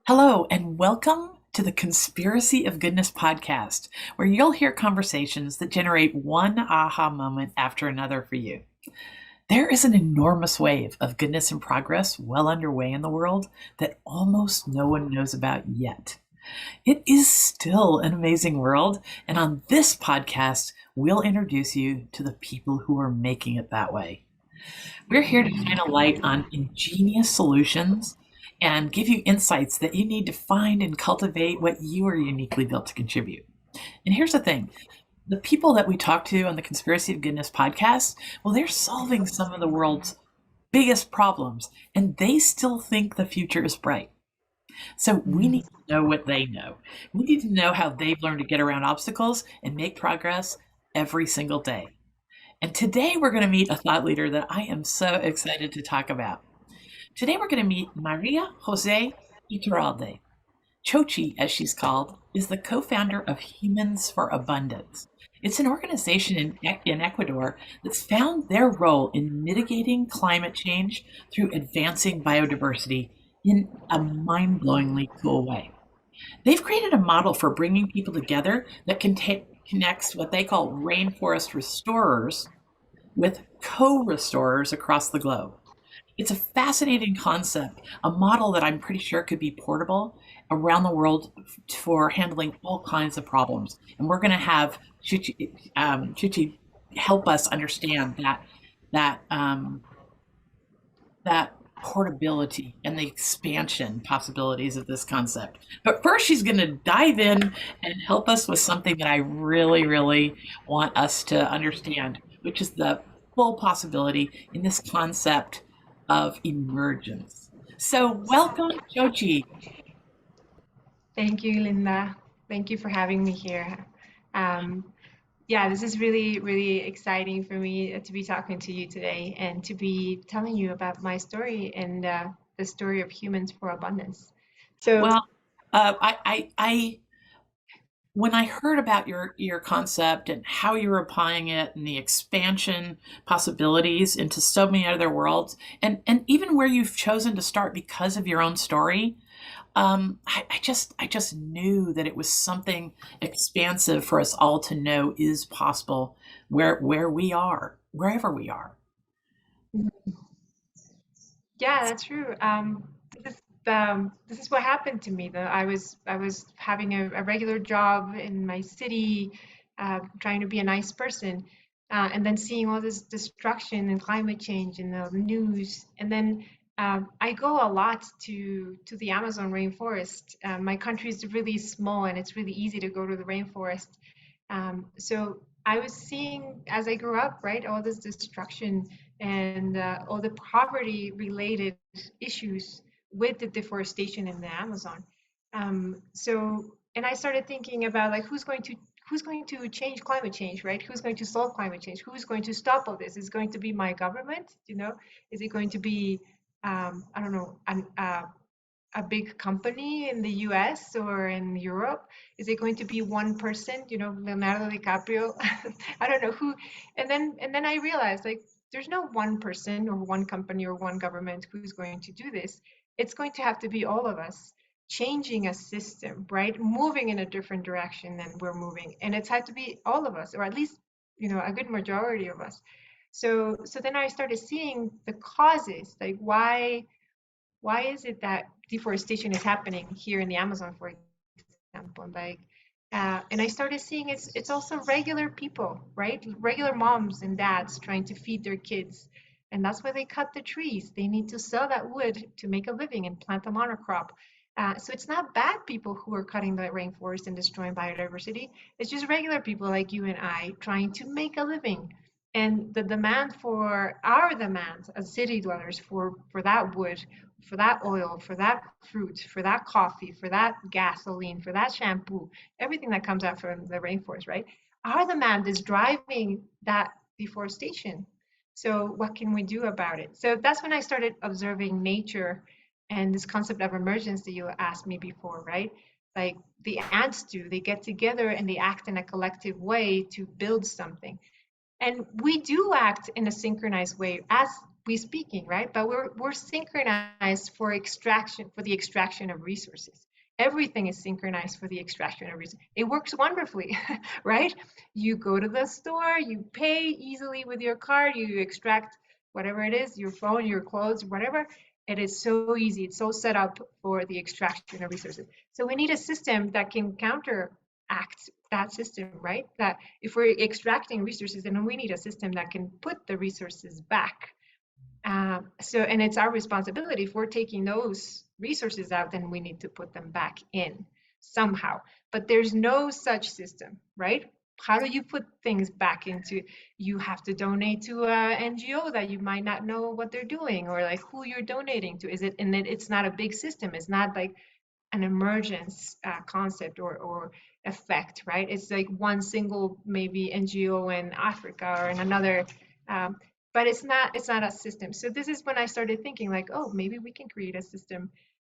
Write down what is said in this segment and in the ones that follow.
Hello, and welcome to the Conspiracy of Goodness podcast, where you'll hear conversations that generate one aha moment after another for you. There is an enormous wave of goodness and progress well underway in the world that almost no one knows about yet. It is still an amazing world, and on this podcast, we'll introduce you to the people who are making it that way. We're here to shine a light on ingenious solutions and give you insights that you need to find and cultivate what you are uniquely built to contribute. And here's the thing, the people that we talk to on the Conspiracy of Goodness podcast, well, they're solving some of the world's biggest problems, and they still think the future is bright. So we need to know what they know. We need to know how they've learned to get around obstacles and make progress every single day. And today we're going to meet a thought leader that I am so excited to talk about. Today we're going to meet María José Iturralde. Chochi, as she's called, is the co-founder of Humans for Abundance. It's an organization in Ecuador that's found their role in mitigating climate change through advancing biodiversity in a mind-blowingly cool way. They've created a model for bringing people together that connects what they call rainforest restorers with co-restorers across the globe. It's a fascinating concept, a model that I'm pretty sure could be portable around the world for handling all kinds of problems. And we're going to have Chuchi help us understand that portability and the expansion possibilities of this concept. But first, she's going to dive in and help us with something that I really, really want us to understand, which is the full possibility in this concept of emergence. So welcome, Chochi. Thank you, Linda. Thank you for having me here. Yeah, this is really, really exciting for me to be talking to you today and to be telling you about my story and the story of Humans for Abundance. So, Well, I when I heard about your concept and how you're applying it and the expansion possibilities into so many other worlds, and even where you've chosen to start because of your own story, I just knew that it was something expansive for us all to know is possible where we are, wherever we are. yeah, that's true. This is what happened to me. Though I was having a regular job in my city, trying to be a nice person, and then seeing all this destruction and climate change in the news. And then I go a lot to the Amazon rainforest. My country is really small, and it's really easy to go to the rainforest. So I was seeing as I grew up, right, all this destruction and all the poverty related issues with the deforestation in the Amazon. And I started thinking about like who's going to change climate change, right? Who's going to solve climate change? Who's going to stop all this? Is it going to be my government? Is it going to be I don't know, a big company in the US or in Europe? Is it going to be one person, Leonardo DiCaprio? I don't know who. And then I realized like there's no one person or one company or one government who's going to do this. It's going to have to be all of us changing a system, right? Moving in a different direction than we're moving. And it's had to be all of us, or at least, a good majority of us. So then I started seeing the causes, like why is it that deforestation is happening here in the Amazon, for example? And I started seeing it's also regular people, right? Regular moms and dads trying to feed their kids, and that's why they cut the trees. They need to sell that wood to make a living and plant a monocrop. So it's not bad people who are cutting the rainforest and destroying biodiversity. It's just regular people like you and I trying to make a living. And the demand for our demand as city dwellers for that wood, for that oil, for that fruit, for that coffee, for that gasoline, for that shampoo, everything that comes out from the rainforest, right? Our demand is driving that deforestation. So what can we do about it? So that's when I started observing nature and this concept of emergence that you asked me before, right? Like the ants do, they get together and they act in a collective way to build something. And we do act in a synchronized way as we speaking, right? But we're synchronized for extraction, for the extraction of resources. Everything is synchronized for the extraction of resources. It works wonderfully, right? You go to the store, you pay easily with your card, you extract whatever it is, your phone, your clothes, whatever. It is so easy. It's so set up for the extraction of resources. So we need a system that can counteract that system, right? That if we're extracting resources, then we need a system that can put the resources back. And it's our responsibility. If we're taking those resources out, then we need to put them back in somehow. But there's no such system, right? How do you put things back into? You have to donate to an NGO that you might not know what they're doing, or like who you're donating to. Is it? And then it's not a big system. It's not like an emergence concept or effect, right? It's like one single maybe NGO in Africa or in another, but it's not a system. So this is when I started thinking like, oh, maybe we can create a system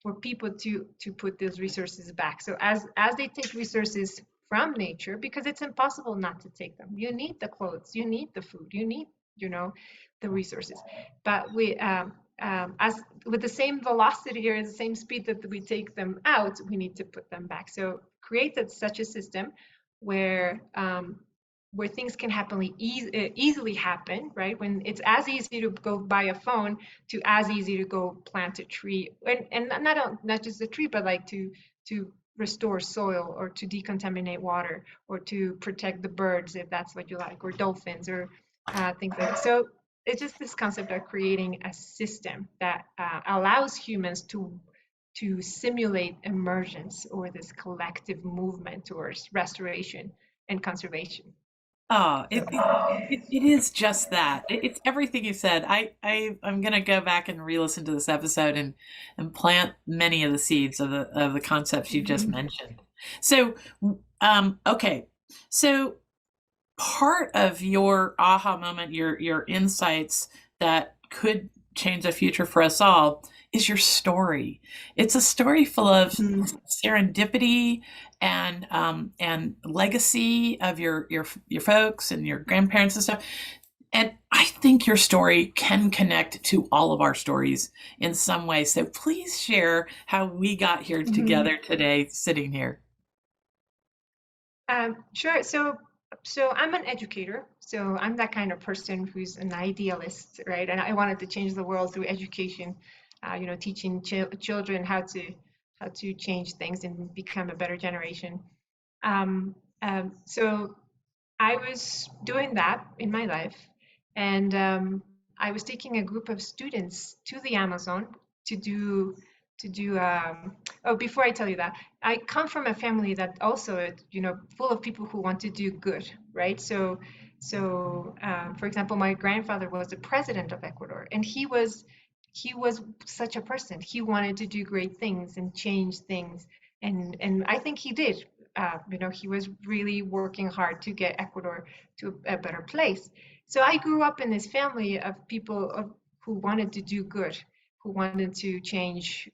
for people to put those resources back. So as they take resources from nature, because it's impossible not to take them. You need the clothes, you need the food, you need, the resources. But as with the same velocity or the same speed that we take them out, we need to put them back. So create such a system where where things can easily happen, right? When it's as easy to go buy a phone to as easy to go plant a tree, and not just a tree, but like to restore soil or to decontaminate water or to protect the birds if that's what you like, or dolphins or things like that. So it's just this concept of creating a system that allows humans to simulate emergence or this collective movement towards restoration and conservation. Oh, So, it is just that. It's everything you said. I'm gonna go back and re-listen to this episode and plant many of the seeds of the concepts you just mhm, mentioned. So, okay. So part of your aha moment, your insights that could change the future for us all is your story. It's a story full of mhm. serendipity and legacy of your folks and your grandparents and stuff. And I think your story can connect to all of our stories in some way. So please share how we got here Mhm. together today, sitting here. Sure. So I'm an educator. So I'm that kind of person who's an idealist, right? And I wanted to change the world through education. Teaching children how to change things and become a better generation. So I was doing that in my life, and I was taking a group of students to the Amazon to do to do. Oh, before I tell you that, I come from a family that also, full of people who want to do good, right? So, for example, my grandfather was the president of Ecuador, and he was such a person. He wanted to do great things and change things, and I think he did. He was really working hard to get Ecuador to a better place. So I grew up in this family of people who wanted to do good, who wanted to change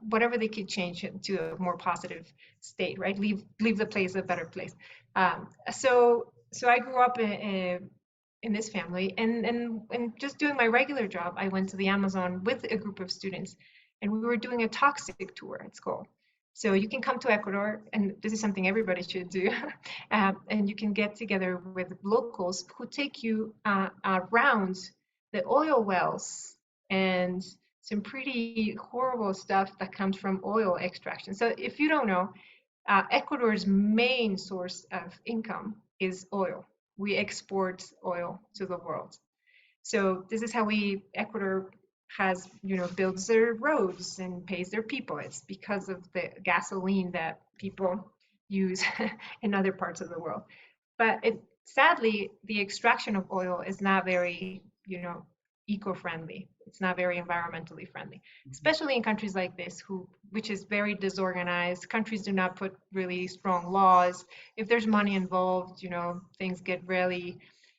whatever they could change it to a more positive state, right? Leave the place a better place. So I grew up in this family, and just doing my regular job, I went to the Amazon with a group of students, and we were doing a toxic tour at school. So you can come to Ecuador, and this is something everybody should do. And you can get together with locals who take you around the oil wells and some pretty horrible stuff that comes from oil extraction. So if you don't know, Ecuador's main source of income is oil. We export oil to the world. So this is how Ecuador has, builds their roads and pays their people. It's because of the gasoline that people use in other parts of the world. But sadly, the extraction of oil is not very, eco-friendly. It's not very environmentally friendly, especially in countries like this, which is very disorganized. Countries do not put really strong laws. If there's money involved, things get really.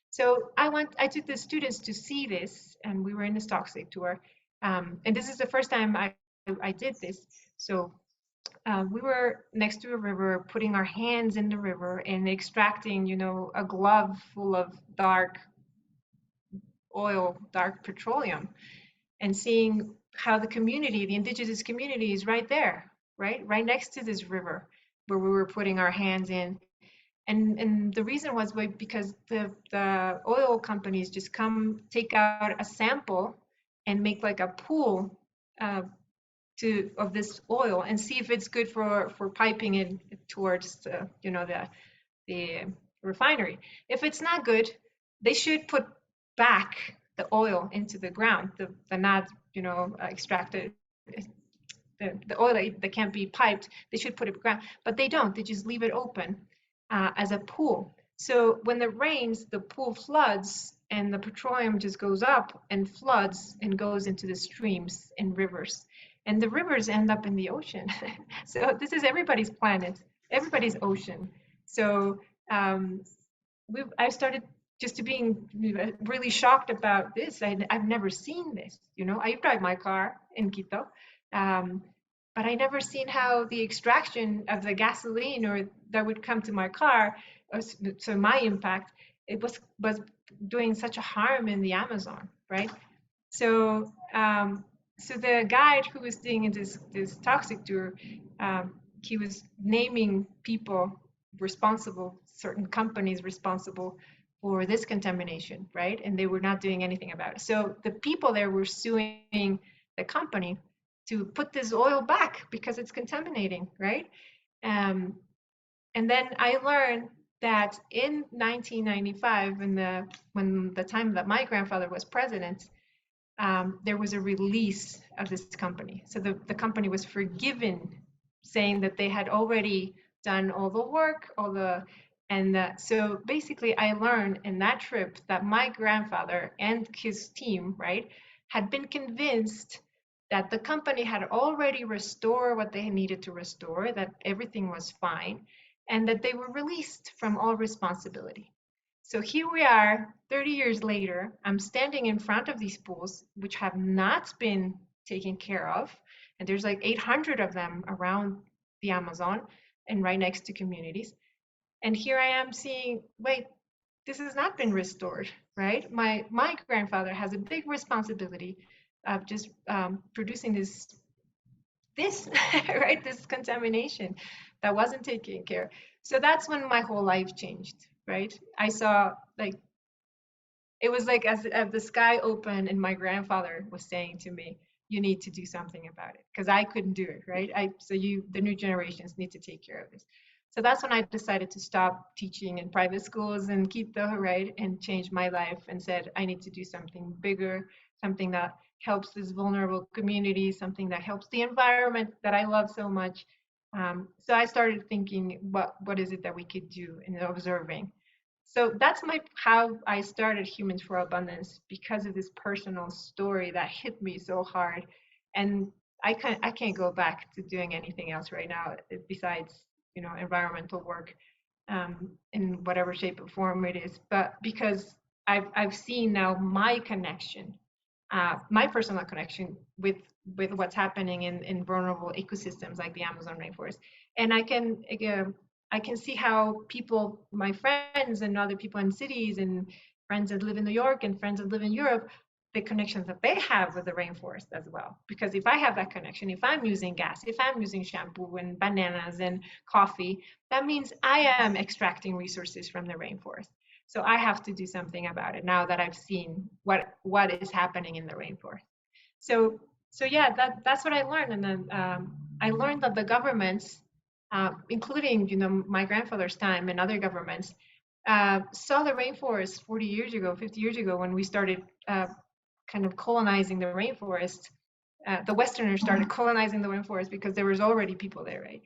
So I took the students to see this, and we were in this toxic tour. And this is the first time I did this. So we were next to a river, putting our hands in the river and extracting, a glove full of dark oil, dark petroleum, and seeing how the community, the indigenous community, is right there, right next to this river where we were putting our hands in. And the reason was because the oil companies just come take out a sample and make like a pool uh, of this oil and see if it's good for piping it towards the refinery. If it's not good, they should put back the oil into the ground, the not extracted, the oil that can't be piped. They should put it ground, but they don't. They just leave it open as a pool. So when it rains, the pool floods and the petroleum just goes up and floods and goes into the streams and rivers. And the rivers end up in the ocean. So this is everybody's planet, everybody's ocean. So um, I started just to being really shocked about this. I've never seen this. I drive my car in Quito, um, but I never seen how the extraction of the gasoline or that would come to my car, so my impact, it was doing such a harm in the Amazon, right? So so the guide who was doing this toxic tour, he was naming people responsible, certain companies responsible for this contamination, right? And they were not doing anything about it. So the people there were suing the company to put this oil back because it's contaminating, right? Um, and then I learned that in 1995, when the time that my grandfather was president, there was a release of this company. So the company was forgiven, saying that they had already done all the work, so basically I learned in that trip that my grandfather and his team, right, had been convinced that the company had already restored what they needed to restore, that everything was fine, and that they were released from all responsibility. So here we are, 30 years later. I'm standing in front of these pools, which have not been taken care of. And there's like 800 of them around the Amazon and right next to communities. And here I am seeing, wait, this has not been restored, right? My grandfather has a big responsibility of just producing this right, this contamination that wasn't taken care. So that's when my whole life changed, right? I saw, like, it was like as the sky opened and my grandfather was saying to me, you need to do something about it, because I couldn't do it, right? The new generations need to take care of this. So that's when I decided to stop teaching in private schools in Quito, right, and change my life and said I need to do something bigger, something that helps this vulnerable community, something that helps the environment that I love so much. So I started thinking, what is it that we could do, in observing. So that's how I started Humans for Abundance, because of this personal story that hit me so hard. And I can't go back to doing anything else right now besides environmental work, in whatever shape or form it is. But because I've seen now my connection, my personal connection with what's happening in vulnerable ecosystems like the Amazon rainforest. And I can see how people, my friends and other people in cities and friends that live in New York and friends that live in Europe, the connections that they have with the rainforest as well. Because if I have that connection, if I'm using gas, if I'm using shampoo and bananas and coffee, that means I am extracting resources from the rainforest. So I have to do something about it now that I've seen what is happening in the rainforest. So yeah, that's what I learned. And then I learned that the governments, including my grandfather's time and other governments, saw the rainforest 40 years ago, 50 years ago, when we started kind of colonizing the rainforest. The Westerners started colonizing the rainforest because there was already people there, right?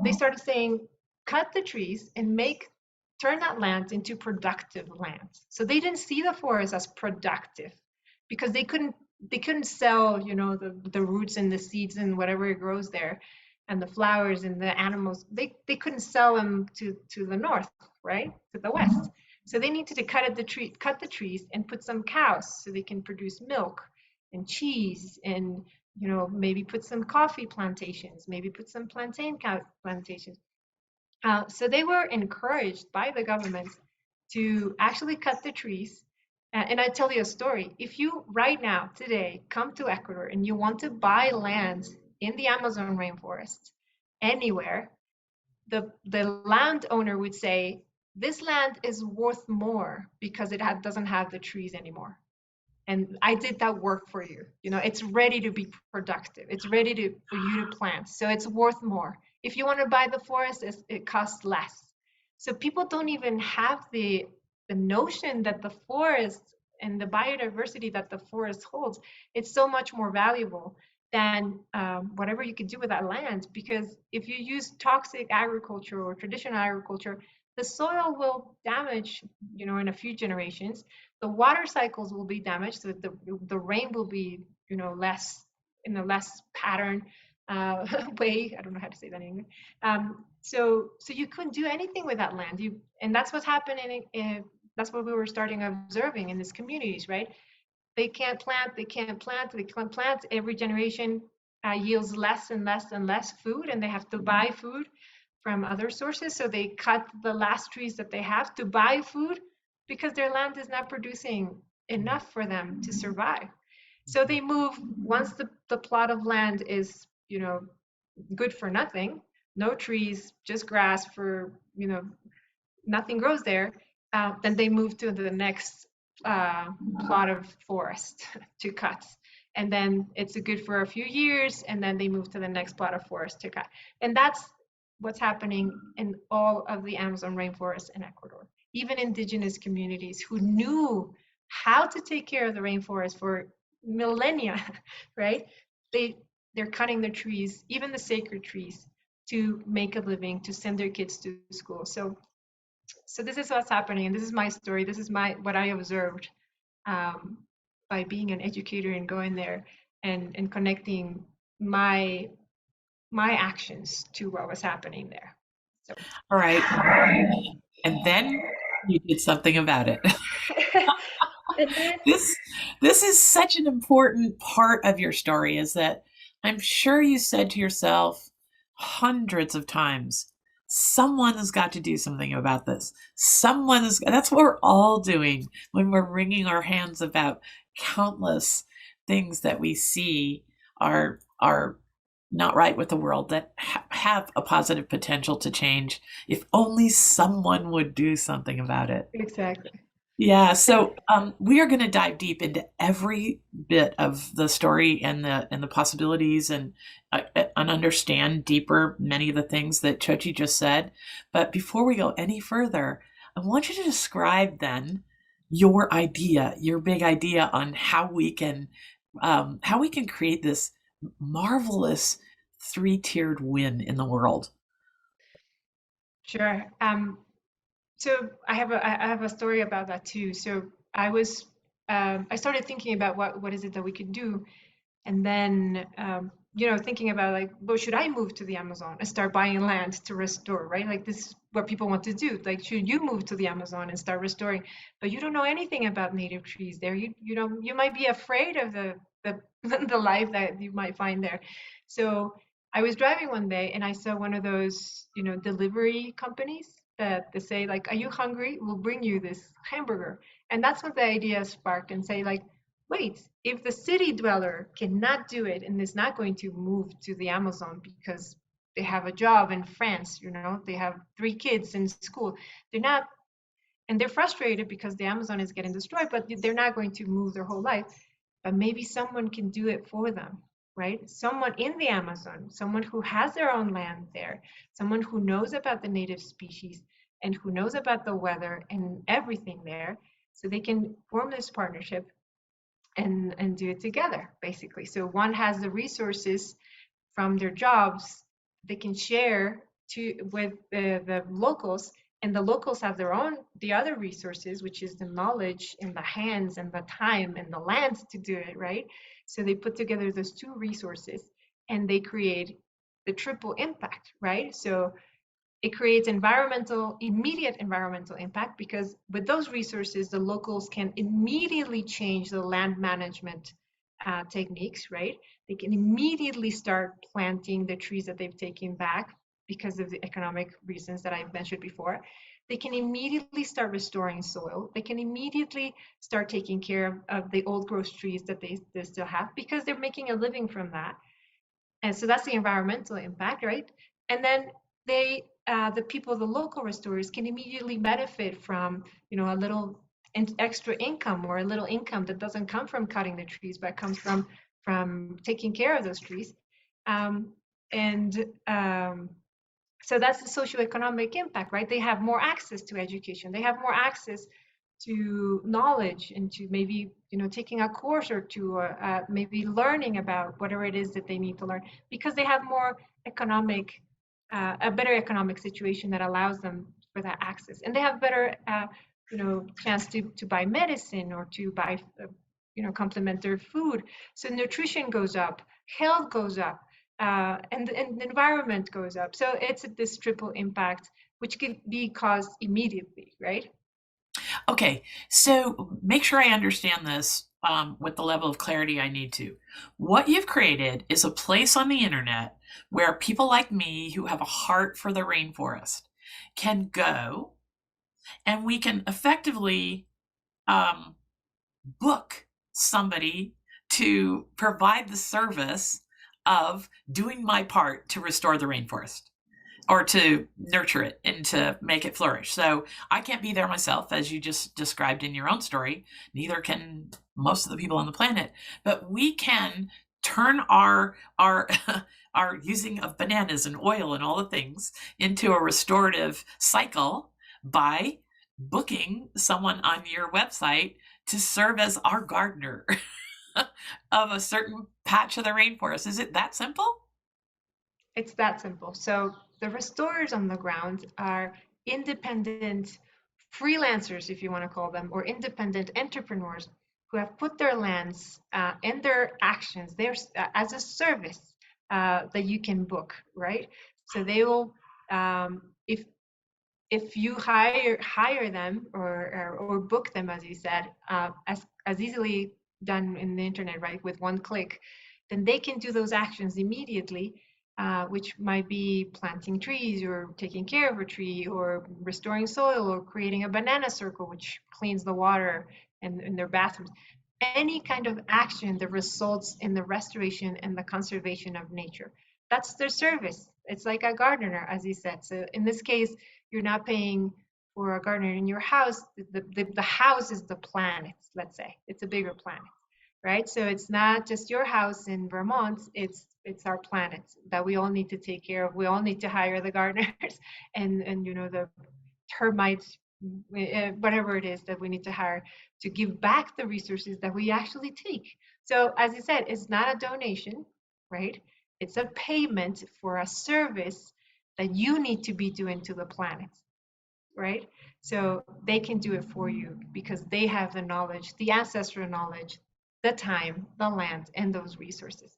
They started saying, cut the trees and turn that land into productive land. So they didn't see the forest as productive because they couldn't sell, the roots and the seeds and whatever it grows there, and the flowers and the animals. They couldn't sell them to the north, right, to the west. So they needed to cut the trees and put some cows so they can produce milk and cheese, and maybe put some coffee plantations, maybe put some plantain plantations. So they were encouraged by the government to actually cut the trees And I tell you a story. If you right now, today, come to Ecuador and you want to buy land in the Amazon rainforest, anywhere, the landowner would say, this land is worth more because doesn't have the trees anymore. And I did that work for you. You know, it's ready to be productive. It's ready for you to plant. So it's worth more. If you want to buy the forest, it costs less. So people don't even have the notion that the forest and the biodiversity that the forest holds, it's so much more valuable than whatever you could do with that land. Because if you use toxic agriculture or traditional agriculture, the soil will damage, you know, in a few generations. The water cycles will be damaged, so the rain will be, you know, less in a less pattern way. I don't know how to say that in English. So you couldn't do anything with that land. And that's what's happening. That's what we were starting observing in these communities, right? They can't plant, they can't plant, they can't plant. Every generation yields less and less and less food, and they have to buy food from other sources. So they cut the last trees that they have to buy food because their land is not producing enough for them to survive. So they move once the plot of land is, you know, good for nothing, no trees, just grass for, you know, nothing grows there, then they move to the next uh, plot of forest to cut. And then it's good for a few years, and then they move to the next plot of forest to cut. And that's what's happening in all of the Amazon rainforest in Ecuador. Even indigenous communities who knew how to take care of the rainforest for millennia, right? They they're cutting the trees, even the sacred trees, to make a living, to send their kids to school. So this is what's happening, and this is my story. This is what I observed um, by being an educator and going there and connecting my actions to what was happening there. So All right. And then you did something about it. and then this this is such an important part of your story, is that I'm sure you said to yourself hundreds of times, someone has got to do something about this. That's what we're all doing when we're wringing our hands about countless things that we see are not right with the world, that have a positive potential to change, if only someone would do something about it. exactly. Yeah, so we are going to dive deep into every bit of the story and the possibilities, and understand deeper many of the things that Chochi just said. But before we go any further, I want you to describe then your idea, your big idea on how we can create this marvelous three-tiered win in the world. Sure. So I have a story about that too. So I started thinking about what is it that we could do. And then you know, thinking about like, well, should I move to the Amazon and start buying land to restore, right? Like this is what people want to do. Like, should you move to the Amazon and start restoring? But you don't know anything about native trees there. You know, you might be afraid of the the life that you might find there. So I was driving one day and I saw one of those, you know, delivery companies that they say like, are you hungry? We'll bring you this hamburger. And that's what the idea sparked, and say like, wait, if the city dweller cannot do it and is not going to move to the Amazon because they have a job in France, you know, they have 3 kids in school, they're not, and they're frustrated because the Amazon is getting destroyed, but they're not going to move their whole life. But maybe someone can do it for them, right? Someone in the Amazon, someone who has their own land there, someone who knows about the native species and who knows about the weather and everything there. So they can form this partnership and do it together, basically. So one has the resources from their jobs they can share to with the locals, and the locals have their own the other resources, which is the knowledge and the hands and the time and the land to do it, right? So they put together those two resources and they create the triple impact, right? So it creates immediate environmental impact, because with those resources, the locals can immediately change the land management techniques, right? They can immediately start planting the trees that they've taken back because of the economic reasons that I've mentioned before. they can immediately start restoring soil. They can immediately start taking care of the old growth trees that they still have, because they're making a living from that. And so that's the environmental impact, right? And then the people, the local restorers, can immediately benefit from, a little extra income, or a little income that doesn't come from cutting the trees, but comes from taking care of those trees. And so that's the socioeconomic impact, right? They have more access to education. They have more access to knowledge, and to maybe taking a course or two, maybe learning about whatever it is that they need to learn, because they have more economic, a better economic situation that allows them for that access, and they have better chance to buy medicine, or to buy complement their food. So nutrition goes up, health goes up, and the environment goes up. So it's this triple impact, which can be caused immediately, right? Okay, so make sure I understand this with the level of clarity I need to. What you've created is a place on the internet where people like me who have a heart for the rainforest can go, and we can effectively book somebody to provide the service of doing my part to restore the rainforest, or to nurture it and to make it flourish. So I can't be there myself, as you just described in your own story. Neither can most of the people on the planet. But we can turn our our using of bananas and oil and all the things into a restorative cycle by booking someone on your website to serve as our gardener of a certain patch of the rainforest. Is it that simple? It's that simple. So the restorers on the ground are independent freelancers, if you want to call them, or independent entrepreneurs who have put their lands and their actions there as a service that you can book, right? So they will, if you hire them, or book them, as you said, as easily done in the internet, right, with one click, then they can do those actions immediately, which might be planting trees, or taking care of a tree, or restoring soil, or creating a banana circle, which cleans the water in their bathrooms. Any kind of action that results in the restoration and the conservation of nature. That's their service. It's like a gardener, as you said. So in this case, you're not paying for a gardener in your house. The house is the planet, let's say. It's a bigger planet, right? So it's not just your house in Vermont, it's our planet that we all need to take care of. We all need to hire the gardeners and the termites, whatever it is that we need to hire to give back the resources that we actually take. So as I said, it's not a donation, right? It's a payment for a service that you need to be doing to the planet, right? So they can do it for you because they have the knowledge, the ancestral knowledge, the time, the land, and those resources.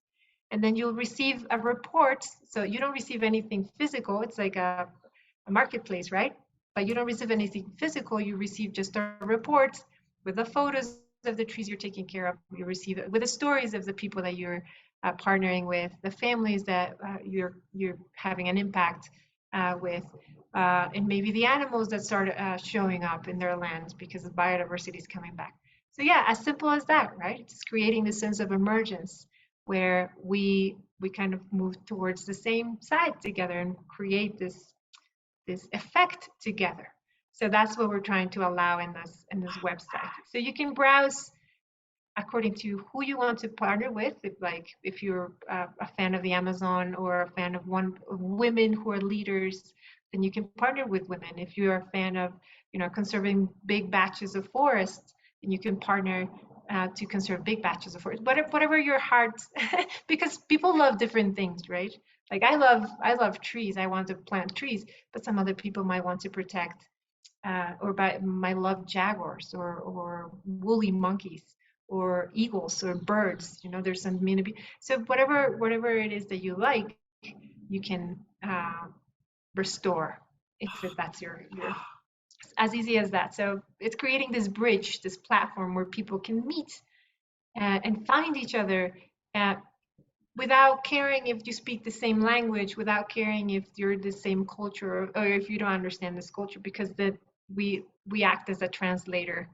And then you'll receive a report. So you don't receive anything physical. It's like a marketplace, right? But you don't receive anything physical. You receive just a report with the photos of the trees you're taking care of. You receive it with the stories of the people that you're partnering with, the families that you're having an impact with, and maybe the animals that start showing up in their lands because the biodiversity is coming back. So yeah, as simple as that, right? It's creating this sense of emergence where we kind of move towards the same side together and create this effect together. So that's what we're trying to allow in this website. So you can browse according to who you want to partner with. If you're a fan of the Amazon, or a fan of women who are leaders, then you can partner with women. If you're a fan of conserving big batches of forest, then you can partner to conserve big batches of forest. Whatever your heart, because people love different things, right? Like I love trees. I want to plant trees, but some other people might want to protect might love jaguars, or woolly monkeys, or eagles, or birds. There's some community. So whatever it is that you like, you can restore if that's your as easy as that. So it's creating this bridge, this platform where people can meet and find each other, without caring if you speak the same language, without caring if you're the same culture or if you don't understand this culture, because we act as a translator,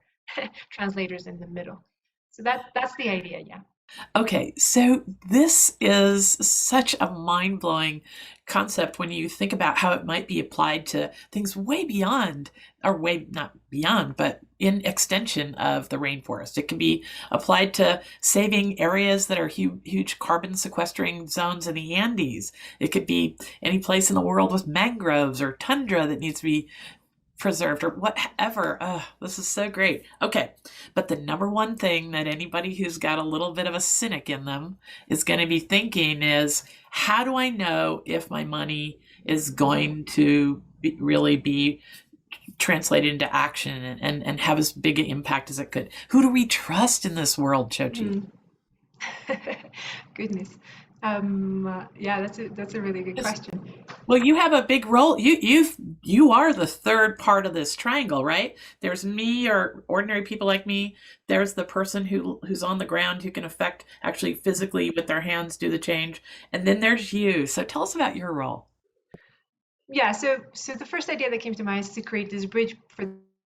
translators in the middle. So that's the idea, yeah. Okay, so this is such a mind-blowing concept when you think about how it might be applied to things way beyond, or way not beyond, but in extension of the rainforest. It can be applied to saving areas that are huge carbon sequestering zones in the Andes. It could be any place in the world with mangroves or tundra that needs to be preserved or whatever. This is so great. Okay. But the number one thing that anybody who's got a little bit of a cynic in them is going to be thinking is, how do I know if my money is going to really be translated into action and have as big an impact as it could? Who do we trust in this world, Chochi? Mm. Goodness. Yeah, that's a really good Yes. question. Well, you have a big role. You are the third part of this triangle, right? There's me, or ordinary people like me. There's the person who's on the ground, who can affect actually physically with their hands do the change, and then there's you. So tell us about your role. Yeah, so the first idea that came to mind is to create this bridge for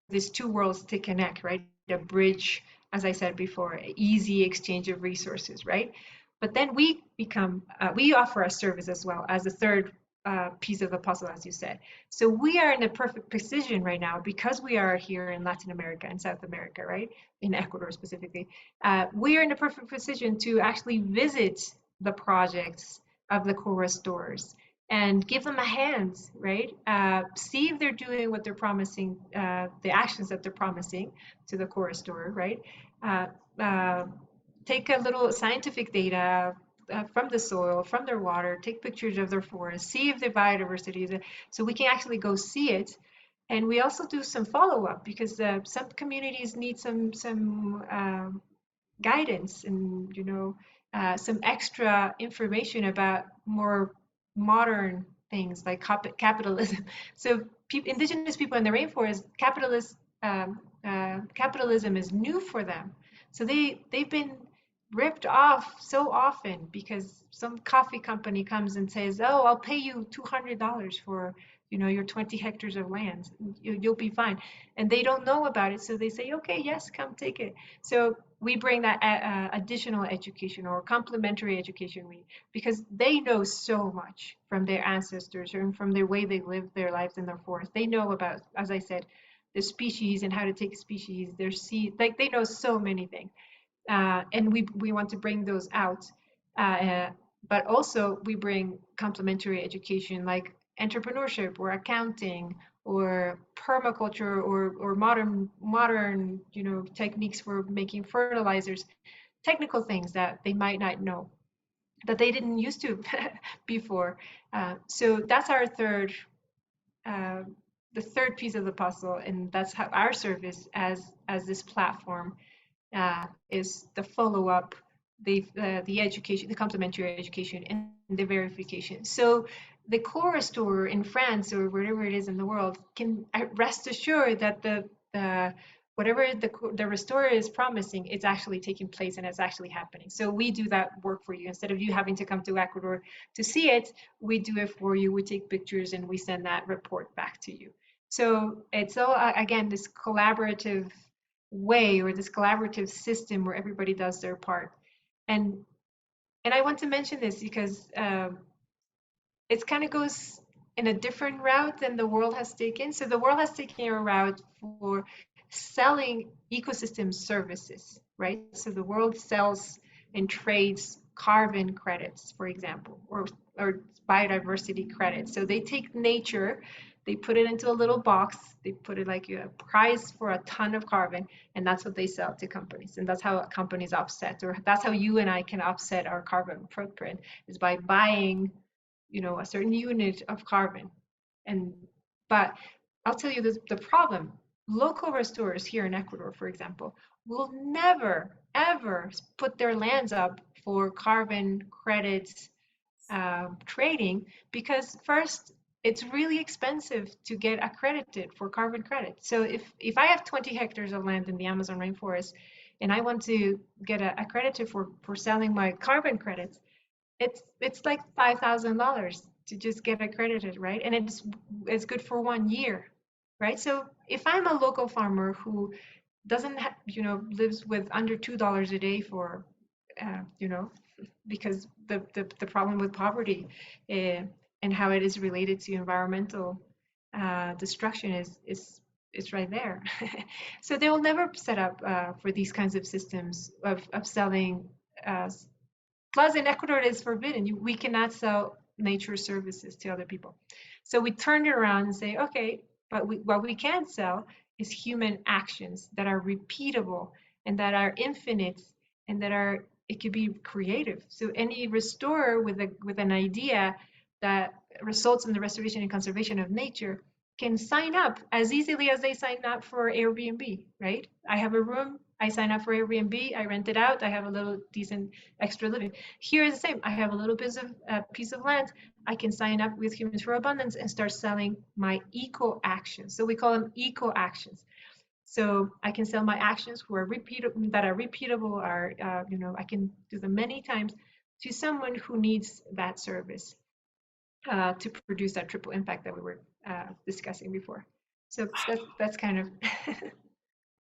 these two worlds to connect, right? A bridge, as I said before, easy exchange of resources, right? But then we offer a service as well as a third piece of the puzzle, as you said. So we are in a perfect position right now because we are here in Latin America and South America, right? In Ecuador specifically. We are in a perfect position to actually visit the projects of the co-restorers and give them a hand, right? See if they're doing what they're promising, the actions that they're promising to the core store, right? Uh, uh, Take a little scientific data from the soil, from their water, take pictures of their forest, see if the biodiversity is, so we can actually go see it. And we also do some follow up because some communities need some guidance and some extra information about more modern things like capitalism. So indigenous people in the rainforest, capitalism is new for them. So they've been ripped off so often because some coffee company comes and says, "Oh, I'll pay you $200 for your 20 hectares of land. You'll be fine." And they don't know about it, so they say, "Okay, yes, come take it." So we bring that additional education or complementary education because they know so much from their ancestors and from their way they live their lives in the forest. They know about, as I said, the species and how to take species, their seed, like they know so many things. And we want to bring those out. Uh, but also we bring complementary education like entrepreneurship or accounting or permaculture or modern techniques for making fertilizers, technical things that they might not know, that they didn't used to before. So that's our uh, the third piece of the puzzle, and that's how our service as this platform is the follow up, the education, the complementary education, and the verification. So the core store in France or wherever it is in the world can rest assured that the whatever the restorer is promising, it's actually taking place and it's actually happening. So we do that work for you. Instead of you having to come to Ecuador to see it, we do it for you. We take pictures and we send that report back to you. So it's all again this collaborative way or this collaborative system where everybody does their part. And I want to mention this because it kind of goes in a different route than the world has taken. So the world has taken a route for selling ecosystem services, right? So the world sells and trades carbon credits, for example, or biodiversity credits. So they take nature, they put it into a little box, they put it like a price for a ton of carbon, and that's what they sell to companies. And that's how companies offset, or that's how you and I can offset our carbon footprint, is by buying a certain unit of carbon. And but I'll tell you the problem. Local restorers here in Ecuador, for example, will never ever put their lands up for carbon credits trading because first it's really expensive to get accredited for carbon credits. So if I have 20 hectares of land in the Amazon rainforest and I want to get accredited for selling my carbon credits, it's like $5,000 to just get accredited, right? And it's good for 1 year, right? So if I'm a local farmer who doesn't lives with under $2 a day for you know because the problem with poverty uh, and how it is related to environmental destruction is right there. So they will never set up for these kinds of systems of selling. Plus, in Ecuador, it is forbidden. We cannot sell nature services to other people. So we turned it around and say, okay, but what we can sell is human actions that are repeatable and that are infinite and that are, it could be creative. So any restorer with an idea that results in the restoration and conservation of nature can sign up as easily as they sign up for Airbnb, right? I have a room, I sign up for Airbnb, I rent it out, I have a little decent extra living. Here is the same. I have a little piece of land. I can sign up with Humans for Abundance and start selling my eco actions. So we call them eco actions. So I can sell my actions who are repeatable. I can do them many times to someone who needs that service to produce that triple impact that we were discussing before. So that's kind of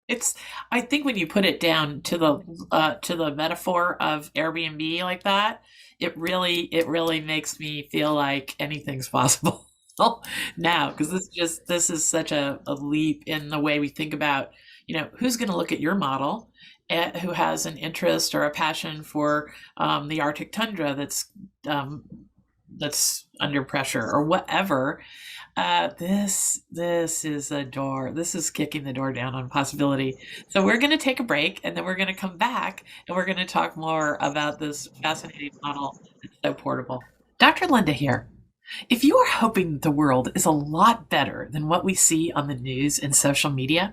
It's, I think when you put it down to the metaphor of Airbnb like that, it really makes me feel like anything's possible now, because this is such a leap in the way we think about, who's going to look at your model, who has an interest or a passion for the Arctic tundra um, that's under pressure or whatever. This is a door. This is kicking the door down on possibility. So we're going to take a break, and then we're going to come back, and we're going to talk more about this fascinating model that's so portable. Dr. Linda here. If you are hoping the world is a lot better than what we see on the news and social media,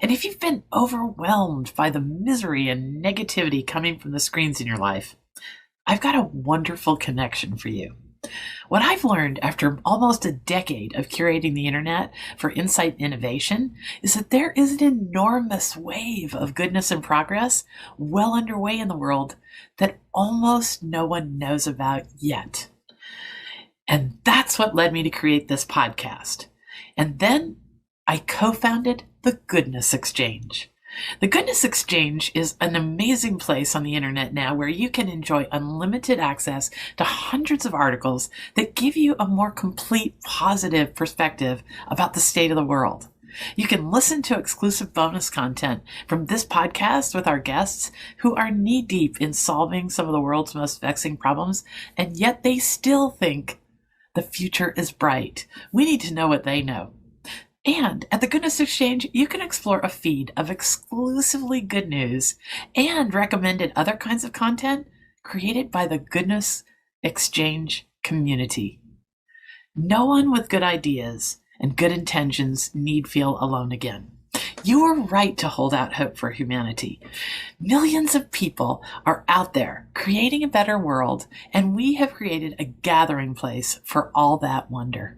and if you've been overwhelmed by the misery and negativity coming from the screens in your life, I've got a wonderful connection for you. What I've learned after almost a decade of curating the internet for insight and innovation is that there is an enormous wave of goodness and progress well underway in the world that almost no one knows about yet. And that's what led me to create this podcast. And then I co-founded the Goodness Exchange. The Goodness Exchange is an amazing place on the internet now where you can enjoy unlimited access to hundreds of articles that give you a more complete, positive perspective about the state of the world. You can listen to exclusive bonus content from this podcast with our guests who are knee-deep in solving some of the world's most vexing problems, and yet they still think the future is bright. We need to know what they know. And at the Goodness Exchange, you can explore a feed of exclusively good news and recommended other kinds of content created by the Goodness Exchange community. No one with good ideas and good intentions need feel alone again. You are right to hold out hope for humanity. Millions of people are out there creating a better world, and we have created a gathering place for all that wonder.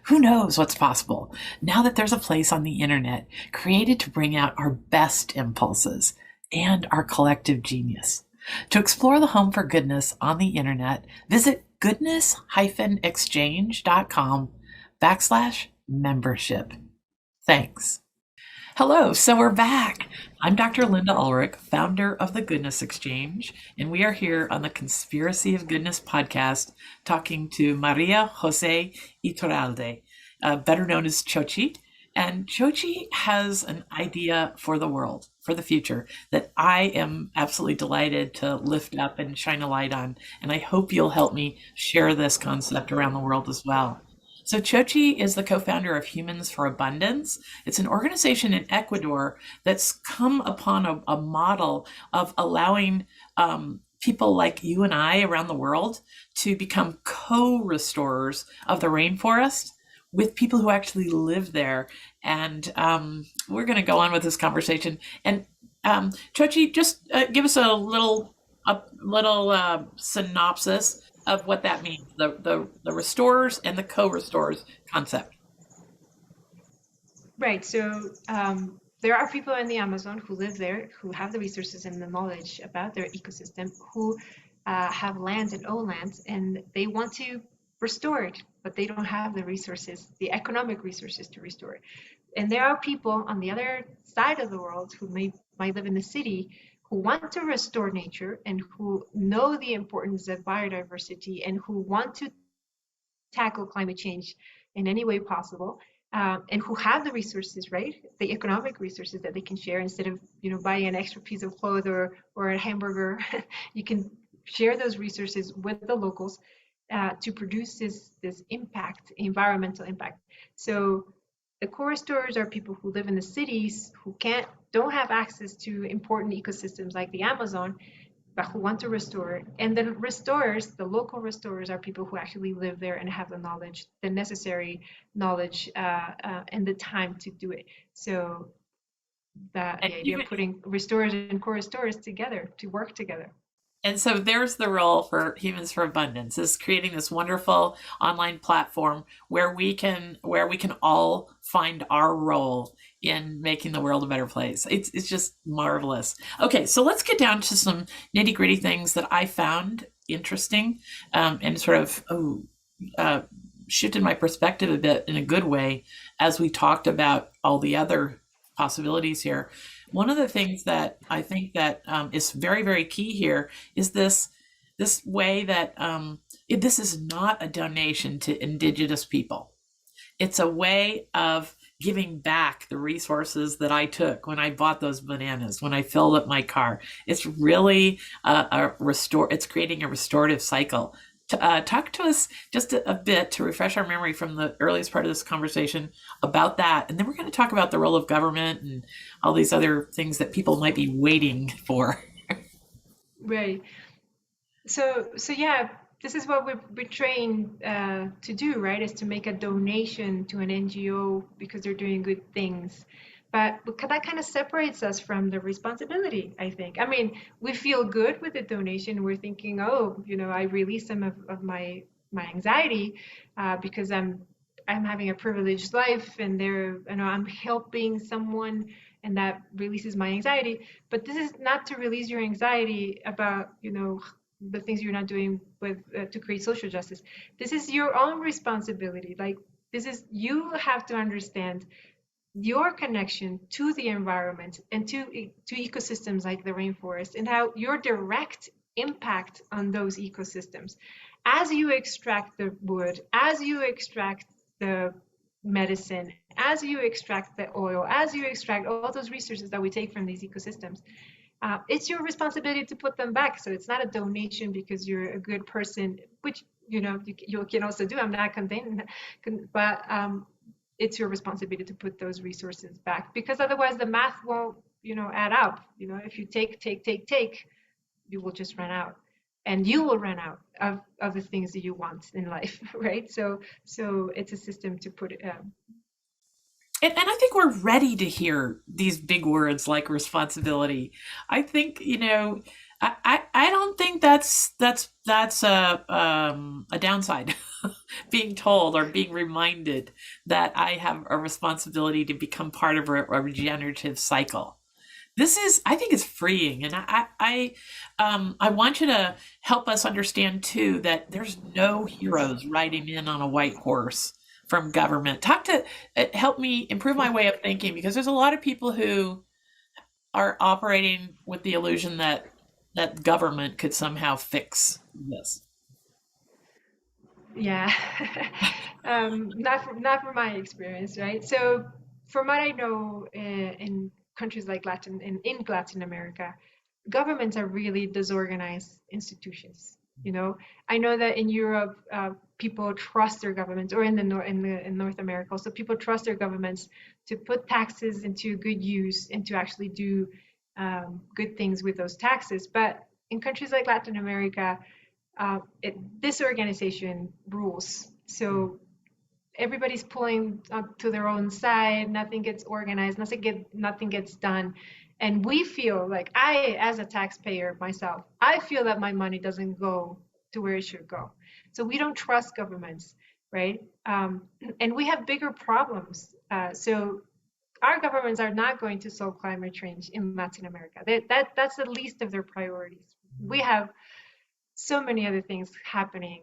Who knows what's possible now that there's a place on the internet created to bring out our best impulses and our collective genius. To explore the home for goodness on the internet, visit goodness-exchange.com/membership. Thanks. Hello, so we're back. I'm Dr. Linda Ulrich, founder of the Goodness Exchange, and we are here on the Conspiracy of Goodness podcast talking to María José Iturralde, better known as Chochi. And Chochi has an idea for the world, for the future, that I am absolutely delighted to lift up and shine a light on. And I hope you'll help me share this concept around the world as well. So Chochi is the co-founder of Humans for Abundance. It's an organization in Ecuador that's come upon a model of allowing people like you and I around the world to become co-restorers of the rainforest with people who actually live there. And we're going to go on with this conversation. And Chochi, just give us a little synopsis of what that means, the restorers and the co-restorers concept. right. So there are people in the Amazon who live there, who have the resources and the knowledge about their ecosystem, who have land and own land, and they want to restore it, but they don't have the resources, the economic resources to restore it. And there are people on the other side of the world who might live in the city who want to restore nature and who know the importance of biodiversity and who want to tackle climate change in any way possible, and who have the resources, right? The economic resources that they can share instead of buying an extra piece of cloth or a hamburger. You can share those resources with the locals to produce this impact, environmental impact. So the core restorers are people who live in the cities who don't have access to important ecosystems like the Amazon, but who want to restore it. And the restorers, the local restorers, are people who actually live there and have the knowledge, the necessary knowledge, and the time to do it. So And the idea even of putting restorers and core restorers together to work together. And so there's the role for Humans for Abundance, is creating this wonderful online platform where we can all find our role in making the world a better place. It's just marvelous. Okay, so let's get down to some nitty gritty things that I found interesting, and sort of shifted my perspective a bit in a good way as we talked about all the other possibilities here. One of the things that I think that is very, very key here is this way that this is not a donation to indigenous people. It's a way of giving back the resources that I took when I bought those bananas, when I filled up my car. It's really it's creating a restorative cycle. Talk to us just a bit to refresh our memory from the earliest part of this conversation about that. And then we're going to talk about the role of government and all these other things that people might be waiting for. Right. So yeah, this is what we're trained to do, right? Is to make a donation to an NGO because they're doing good things. But that kind of separates us from the responsibility, I think. I mean, we feel good with the donation. We're thinking, oh, I release some of my anxiety because I'm having a privileged life, and I'm helping someone, and that releases my anxiety. But this is not to release your anxiety about the things you're not doing with to create social justice. This is your own responsibility. Like, you have to understand your connection to the environment and to ecosystems like the rainforest, and how your direct impact on those ecosystems as you extract the wood, as you extract the medicine, as you extract the oil, as you extract all those resources that we take from these ecosystems. It's your responsibility to put them back. So it's not a donation because you're a good person, which you can also do. I'm not condemning, but it's your responsibility to put those resources back, because otherwise the math won't add up. If you take, you will just run out, and you will run out of the things that you want in life. Right? So it's a system to put it. And I think we're ready to hear these big words like responsibility. I think, I don't think that's a downside. Being told or being reminded that I have a responsibility to become part of a regenerative cycle. I think it's freeing, and I want you to help us understand too that there's no heroes riding in on a white horse from government. Help me improve my way of thinking, because there's a lot of people who are operating with the illusion that government could somehow fix this. Yeah. Not from my experience, right? So from what I know, in countries like in Latin America, governments are really disorganized institutions. I know that in Europe, people trust their governments, or in in North America, also people trust their governments to put taxes into good use and to actually do good things with those taxes. But in countries like Latin America, this organization rules. So everybody's pulling up to their own side. Nothing gets organized. Nothing gets done. And we feel like, as a taxpayer myself, I feel that my money doesn't go to where it should go. So we don't trust governments, right? And we have bigger problems. So our governments are not going to solve climate change in Latin America. That's the least of their priorities. We have so many other things happening,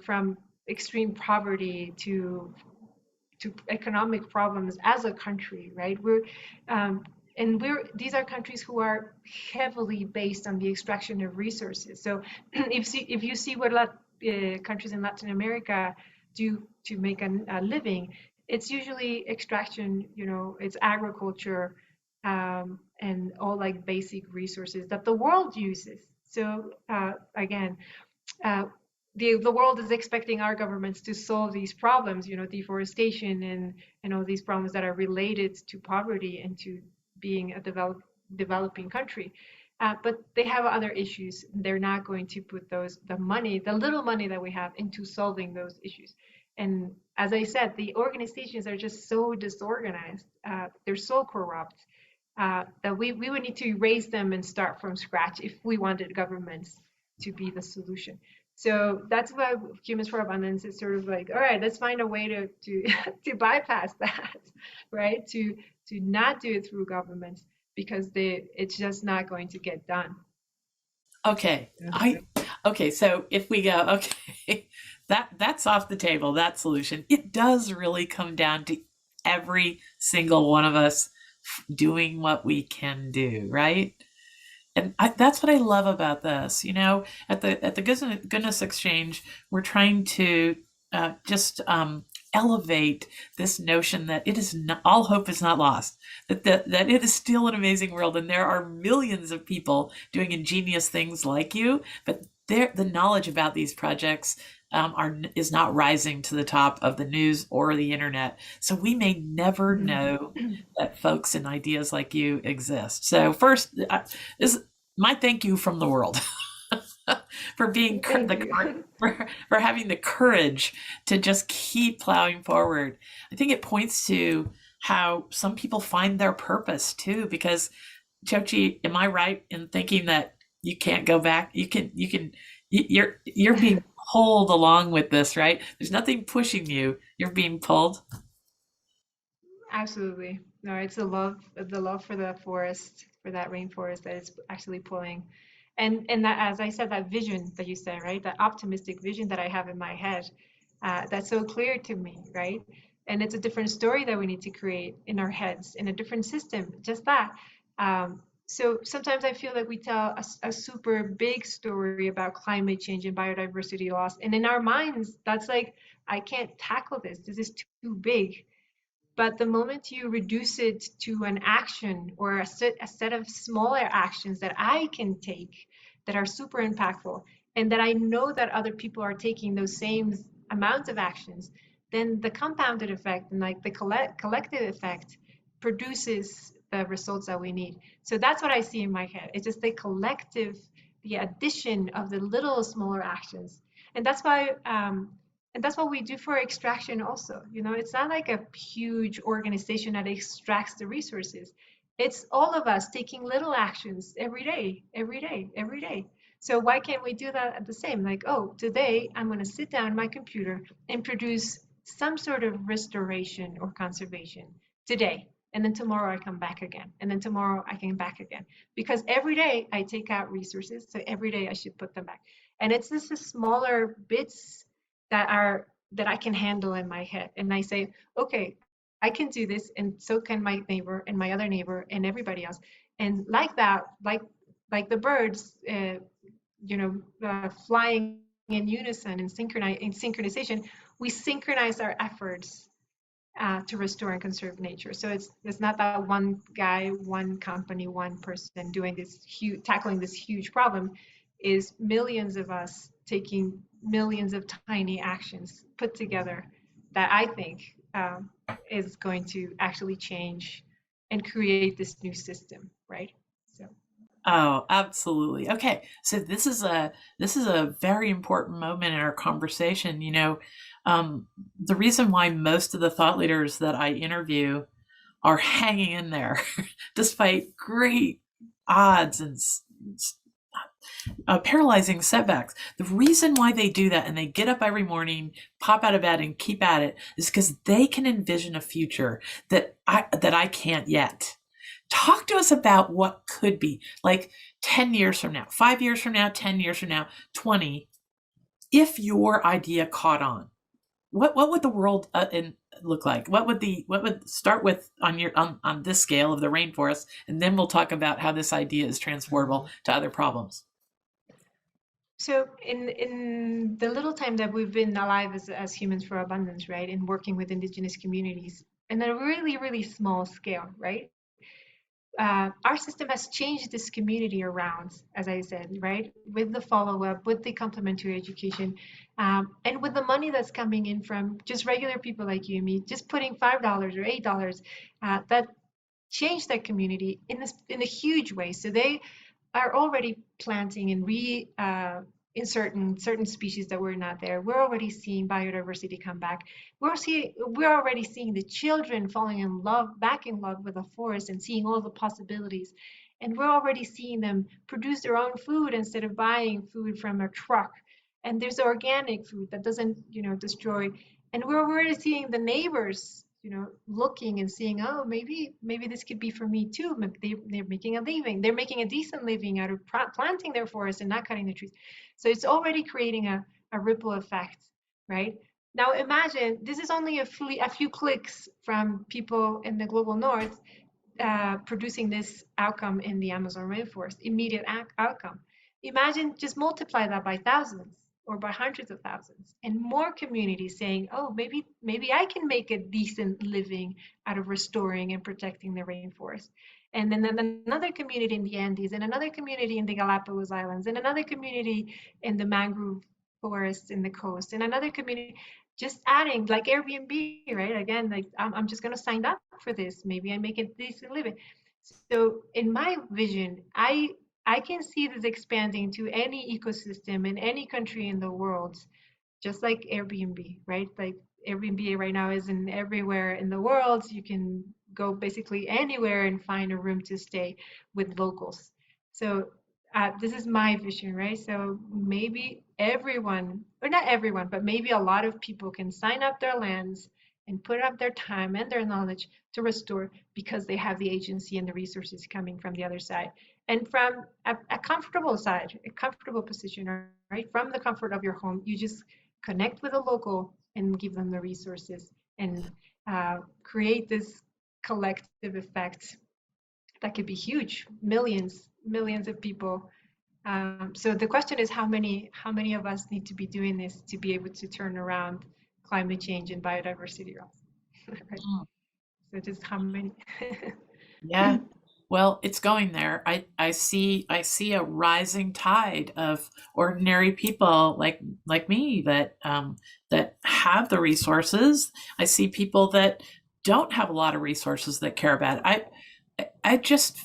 from extreme poverty to economic problems as a country, right? Um, we're these are countries who are heavily based on the extraction of resources. So if you see what countries in Latin America do to make a living, it's usually extraction. It's agriculture, and all like basic resources that the world uses. So again, uh, the world is expecting our governments to solve these problems, deforestation and all these problems that are related to poverty and to being a developing country. But they have other issues. They're not going to put the little money that we have into solving those issues. And as I said, the organizations are just so disorganized. They're so corrupt that we would need to erase them and start from scratch if we wanted governments to be the solution. So that's why Humans for Abundance is sort of like, all right, let's find a way to to bypass that, right? To not do it through governments because it's just not going to get done. Okay. Okay, so if we go, okay, that's off the table, that solution. It does really come down to every single one of us doing what we can do, right? And that's what I love about this. At the goodness exchange, we're trying to just elevate this notion that it is not, all hope is not lost. That it is still an amazing world, and there are millions of people doing ingenious things like you. But the knowledge about these projects is not rising to the top of the news or the internet. So we may never know that folks and ideas like you exist. So first, is my thank you from the world for being for having the courage to just keep plowing forward. I think it points to how some people find their purpose too. Because Chochi, am I right in thinking that you can't go back? You're being pulled along with this, right? There's nothing pushing you. You're being pulled. Absolutely. No, it's the love for the forest, for that rainforest that is actually pulling. And that, as I said, that vision that you said, right? That optimistic vision that I have in my head, that's so clear to me, right? And it's a different story that we need to create in our heads, in a different system, just that. So sometimes I feel like we tell a super big story about climate change and biodiversity loss. And in our minds, that's like, I can't tackle this. This is too big. But the moment you reduce it to an action or a set of smaller actions that I can take that are super impactful, and that I know that other people are taking those same amounts of actions, then the compounded effect and like the collective effect produces the results that we need. So that's what I see in my head. It's just the collective, the addition of the little smaller actions. And that's why and that's what we do for extraction also. It's not like a huge organization that extracts the resources. It's all of us taking little actions every day, every day, every day. So why can't we do that at the same? Like, oh, today I'm going to sit down at my computer and produce some sort of restoration or conservation today. And then tomorrow I come back again. And then tomorrow I come back again. Because every day I take out resources. So every day I should put them back. And it's just the smaller bits that I can handle in my head. And I say, okay, I can do this, and so can my neighbor and my other neighbor and everybody else. And like that, like the birds, flying in unison and synchronization, we synchronize our efforts to restore and conserve nature. So it's not that one guy, one company, one person doing this tackling this huge problem. Is millions of us taking millions of tiny actions put together that I think is going to actually change and create this new system, right? So Oh, absolutely. Okay, so this is a very important moment in our conversation. The reason why most of the thought leaders that I interview are hanging in there, despite great odds and paralyzing setbacks. The reason why they do that and they get up every morning, pop out of bed, and keep at it is because they can envision a future that I can't yet. Talk to us about what could be. Like, 10 years from now, 5 years from now, 10 years from now, 20, if your idea caught on, what would the world look like? What would start with on this scale of the rainforest, and then we'll talk about how this idea is transportable to other problems. So in the little time that we've been alive as humans for abundance, right, and working with indigenous communities in a really, really small scale, right? Our system has changed this community around, as I said, right? With the follow-up, with the complementary education, and with the money that's coming in from just regular people like you and me, just putting $5 or $8, that changed that community in a huge way. So they are already planting and inserting certain species that were not there. We're already seeing biodiversity come back. We're already seeing the children falling in love, back in love with the forest and seeing all the possibilities. And we're already seeing them produce their own food instead of buying food from a truck. And there's organic food that doesn't, destroy. And we're already seeing the neighbors, looking and seeing, oh, maybe this could be for me too. Maybe they're making a living. They're making a decent living out of planting their forest and not cutting the trees. So it's already creating a ripple effect, right? Now imagine this is only a few clicks from people in the global north producing this outcome in the Amazon rainforest, immediate outcome. Imagine just multiply that by thousands or by hundreds of thousands, and more communities saying, "Oh, maybe I can make a decent living out of restoring and protecting the rainforest." And then another community in the Andes, and another community in the Galapagos Islands, and another community in the mangrove forests in the coast, and another community just adding like Airbnb, right? Again, like I'm just going to sign up for this. Maybe I make a decent living. So in my vision, I can see this expanding to any ecosystem in any country in the world, just like Airbnb, right? Like Airbnb right now is in everywhere in the world. You can go basically anywhere and find a room to stay with locals. So this is my vision, right? So maybe everyone, or not everyone, but maybe a lot of people can sign up their lands and put up their time and their knowledge to restore because they have the agency and the resources coming from the other side and from a comfortable side, a comfortable position, right? From the comfort of your home, you just connect with a local and give them the resources and create this collective effect that could be huge, millions of people. So the question is how many of us need to be doing this to be able to turn around climate change and biodiversity loss? Right? So just how many? Yeah. Well, it's going there. I see a rising tide of ordinary people like me that have the resources. I see people that don't have a lot of resources that care about it. I just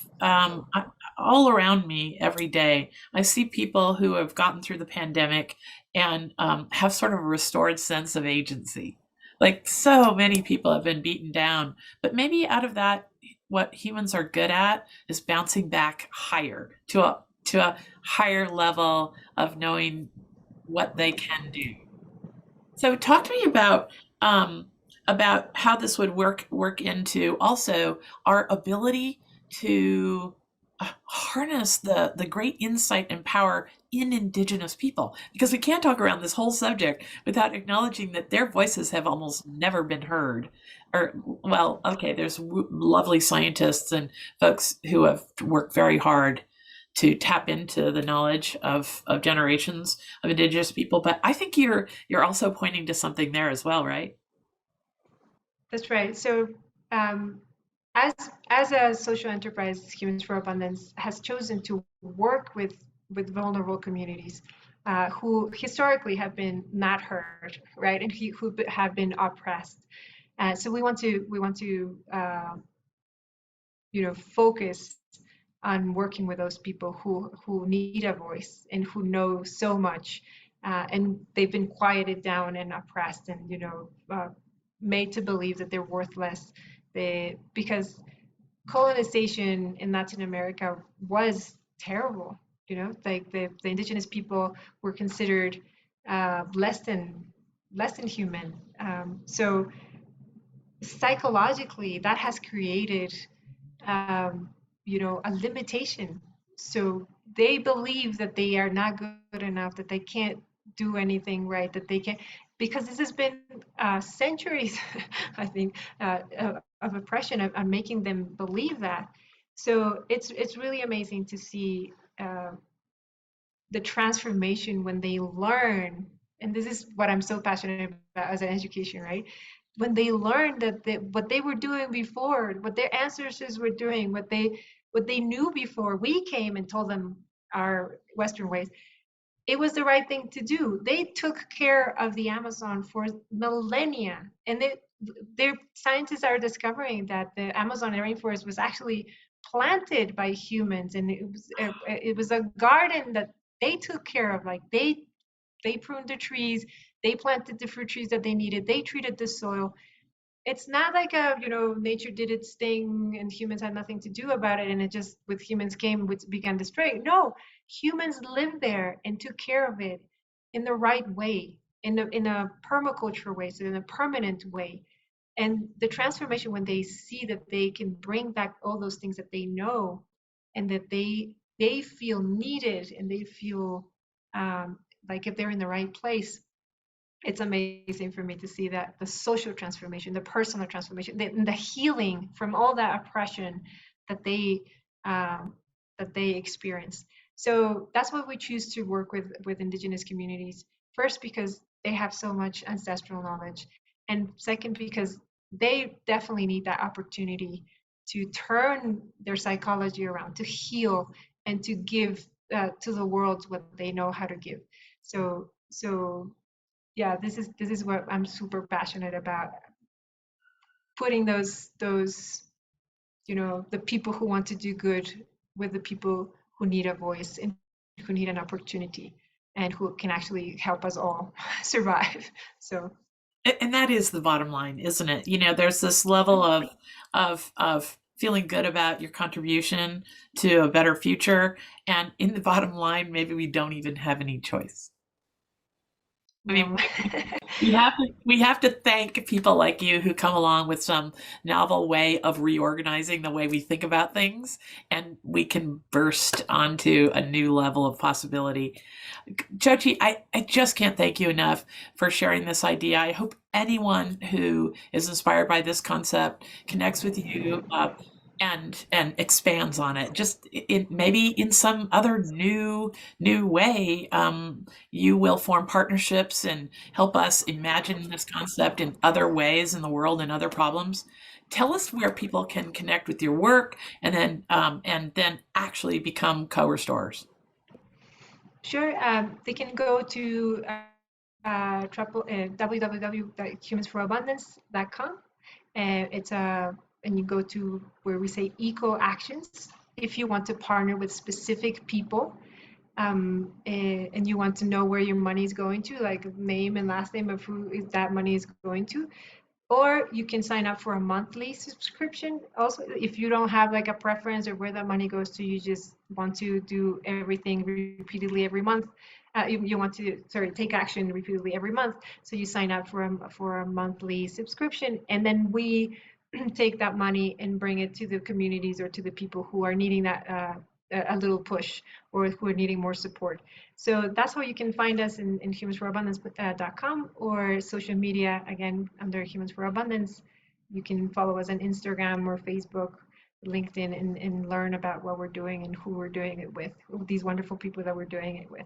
all around me every day, I see people who have gotten through the pandemic and have sort of a restored sense of agency. Like so many people have been beaten down, but maybe out of that, what humans are good at is bouncing back higher to a higher level of knowing what they can do. So talk to me about how this would work into also our ability to harness the great insight and power in indigenous people, because we can't talk around this whole subject without acknowledging that their voices have almost never been heard. Or well, okay, there's lovely scientists and folks who have worked very hard to tap into the knowledge of generations of indigenous people, but I think you're also pointing to something there as well, right? That's right. So, um, as as a social enterprise, Humans for Abundance has chosen to work with vulnerable communities who historically have been not heard, right, and who have been oppressed. So we want to focus on working with those people who need a voice and who know so much, and they've been quieted down and oppressed and made to believe that they're worthless. Because colonization in Latin America was terrible. Like the indigenous people were considered less than human. So psychologically, that has created a limitation So they believe that they are not good enough, that they can't do anything right, that they can't, because this has been centuries, I think, of oppression, of making them believe that. So it's really amazing to see the transformation when they learn, and this is what I'm so passionate about as an education, right? When they learn that what they were doing before, what their ancestors were doing, what they knew before we came and told them our Western ways, it was the right thing to do. They took care of the Amazon for millennia, and their scientists are discovering that the Amazon rainforest was actually planted by humans, and it was a garden that they took care of. Like they pruned the trees, they planted the fruit trees that they needed, they treated the soil. It's not like nature did its thing and humans had nothing to do about it, and it just with humans came which began destroying. No, humans lived there and took care of it in the right way, in a permaculture way, so in a permanent way. And the transformation when they see that they can bring back all those things that they know, and that they feel needed, and they feel like if they're in the right place, it's amazing for me to see that the social transformation, the personal transformation, the healing from all that oppression that they um, that they experience. So that's why we choose to work with indigenous communities. First, because they have so much ancestral knowledge, and second, because they definitely need that opportunity to turn their psychology around, to heal, and to give to the world what they know how to give. So yeah, this is what I'm super passionate about, putting those the people who want to do good with the people who need a voice and who need an opportunity, and who can actually help us all survive. So And that is the bottom line, isn't it? There's this level of feeling good about your contribution to a better future, and in the bottom line, maybe we don't even have any choice. I mean, no. we have to thank people like you who come along with some novel way of reorganizing the way we think about things, and we can burst onto a new level of possibility. Chochi, I just can't thank you enough for sharing this idea. I hope anyone who is inspired by this concept connects with you, and expands on it. Just maybe in some other new way. You will form partnerships and help us imagine this concept in other ways in the world and other problems. Tell us where people can connect with your work, and then actually become co-restorers. Sure. They can go to www.humansforabundance.com. And you go to where we say eco actions. If you want to partner with specific people, and you want to know where your money is going to, like name and last name of who is that money is going to, or you can sign up for a monthly subscription. Also, if you don't have like a preference or where that money goes to, you just want to do everything repeatedly every month. You want to, sorry, take action repeatedly every month. So you sign up for a monthly subscription, and then we take that money and bring it to the communities or to the people who are needing that a little push, or who are needing more support. So that's how you can find us in humansforabundance.com, or social media, again, under Humans for Abundance. You can follow us on Instagram or Facebook, LinkedIn, and learn about what we're doing and who we're doing it with, these wonderful people that we're doing it with.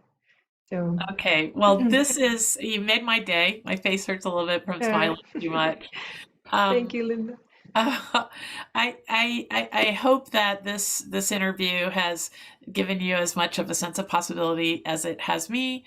So, Okay, well, you made my day. My face hurts a little bit from uh, smiling too much. thank Um, you, Linda. I hope that this interview has given you as much of a sense of possibility as it has me.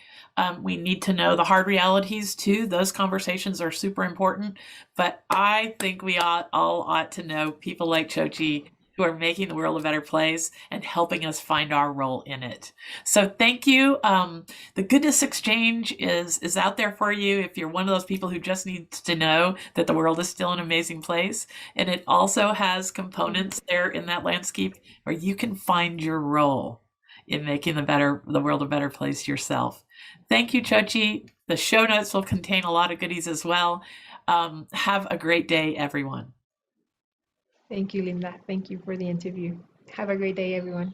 We need to know the hard realities too. Those conversations are super important, but I think we all ought to know people like Chochi who are making the world a better place and helping us find our role in it. So thank you. The goodness exchange is out there for you if you're one of those people who just needs to know that the world is still an amazing place. And it also has components there in that landscape where you can find your role in making the world a better place yourself. Thank you, Chochi. The show notes will contain a lot of goodies as well. Have a great day, everyone. Thank you, Linda. Thank you for the interview. Have a great day, everyone.